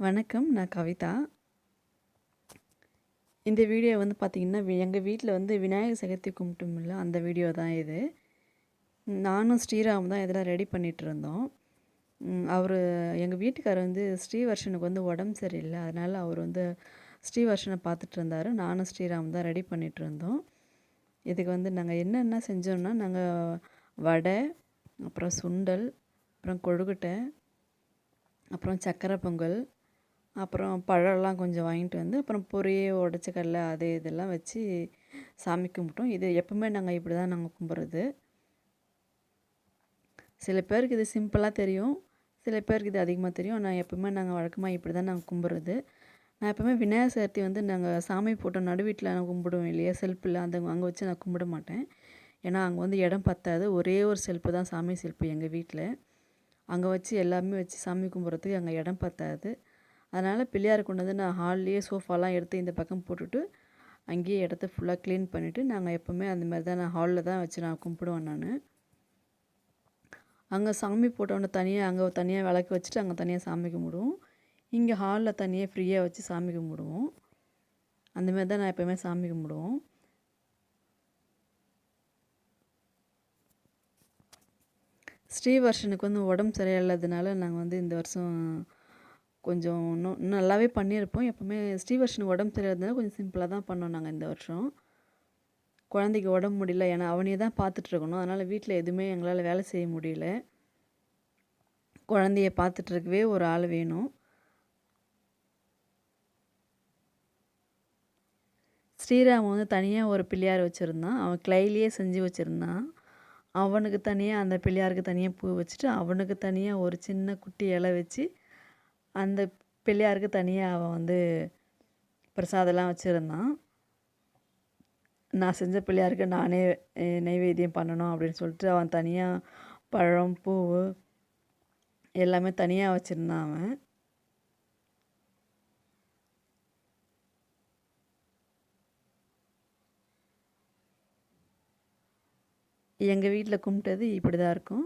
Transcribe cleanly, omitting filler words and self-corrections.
வணக்கம். நான் கவிதா. இந்த வீடியோ வந்து பார்த்தீங்கன்னா, எங்க வீட்ல வந்து விநாயகர் சதுர்த்தி கும்பிட்டோம்ல, அந்த வீடியோ தான் இது. நானும் ஸ்ரீராமும் தான் இதெல்லாம் ரெடி பண்ணிட்டுருந்தோம். அவரு எங்க வீட்டுக்காரர் வந்து ஸ்ரீவர்ஷனுக்கு வந்து உடம்பு சரியில்ல. அதனால அவர் வந்து ஸ்ரீவர்ஷன பார்த்துட்டு இருந்தாரு. நானும் ஸ்ரீராமும் தான் ரெடி பண்ணிட்டுருந்தோம். இதுக்கு வந்து நாங்க என்னென்ன செஞ்சோம்னா, நாங்க வடை, அப்புறம் சுண்டல், அப்புறம் கொழுக்கட்டை, அப்புறம் சர்க்கரை பொங்கல், அப்புறம் பழம்லாம் கொஞ்சம் வாங்கிட்டு வந்து, அப்புறம் பொரி, உடைச்ச கடல அது இதெல்லாம் வச்சு சாமி கும்பிட்டோம். இது எப்பவுமே இப்படி தான் நாங்கள் கும்பிட்றது. சில பேருக்கு இது சிம்பிளாக தெரியும், சில பேருக்கு இது அதிகமாக தெரியும். ஆனால் எப்பவுமே நாங்கள் வழக்கமாக இப்படி தான் நாங்கள் கும்பிட்றது. நான் எப்பவுமே விநாயகர் சதுர்த்தி வந்து நாங்கள் சாமி போட்டோம் நடு வீட்டில் கும்பிடுவோம் இல்லையா, செல்ஃபில் அங்கே வச்சு நான் கும்பிட மாட்டேன். ஏன்னா அங்கே வந்து இடம் பத்தாது. ஒரே ஒரு செல்ஃபு தான் சாமி செல்ஃபு எங்கள் வீட்டில். அங்கே வச்சு எல்லாமே வச்சு சாமி கும்பிட்றதுக்கு அங்கே இடம் பத்தாது. அதனால் பிள்ளையார கொண்டு வந்து நான் ஹால்லேயே சோஃபாலாம் எடுத்து இந்த பக்கம் போட்டுட்டு, அங்கேயே இடத்த ஃபுல்லாக க்ளீன் பண்ணிவிட்டு, நாங்கள் எப்போவுமே அந்த மாதிரி தான் நான் ஹாலில் தான் வச்சு நான் கும்பிடுவேன் நான். அங்கே சாமி போட்டோன்னே அங்கே தனியாக விளக்கு வச்சுட்டு அங்கே தனியாக சாமி கும்பிடுவோம். இங்கே ஹாலில் தனியாக ஃப்ரீயாக வச்சு சாமி கும்பிடுவோம். அந்தமாரி தான் நான் எப்போவுமே சாமி கும்பிடுவோம். ஸ்ரீவர்ஷனுக்கு வந்து உடம்பு சரியில்லாததுனால நாங்கள் வந்து இந்த வருஷம் கொஞ்சம் இன்னும் நல்லாவே பண்ணியிருப்போம். எப்போவுமே ஸ்ரீவர்ஷனுக்கு உடம்பு சரியில்லாததுனால கொஞ்சம் சிம்பிளாக தான் பண்ணோம் நாங்கள் இந்த வருஷம். குழந்தைக்கு உடம்பு முடியல, ஏன்னா அவனையே தான் பார்த்துட்ருக்கணும். அதனால் வீட்டில் எதுவுமே எங்களால் வேலை செய்ய முடியல. குழந்தைய பார்த்துட்ருக்கவே ஒரு ஆள் வேணும். ஸ்ரீராம் வந்து தனியாக ஒரு பிள்ளையார் வச்சுருந்தான். அவன் கிளையிலேயே செஞ்சு வச்சுருந்தான். அவனுக்கு தனியாக அந்த பிள்ளையாருக்கு தனியாக பூ வச்சுட்டு, அவனுக்கு தனியாக ஒரு சின்ன குட்டி இலை வச்சு, அந்த பிள்ளையாருக்கு தனியாக அவன் வந்து பிரசாதம்லாம் வச்சுருந்தான். நான் செஞ்ச பிள்ளையாருக்கு நானே நைவேத்தியம் பண்ணணும் அப்படின்னு சொல்லிட்டு அவன் தனியாக பழம், பூ எல்லாமே தனியாக வச்சுருந்தான் அவன். எங்கள் வீட்டில் கும்பிட்டது இப்படி தான் இருக்கும்.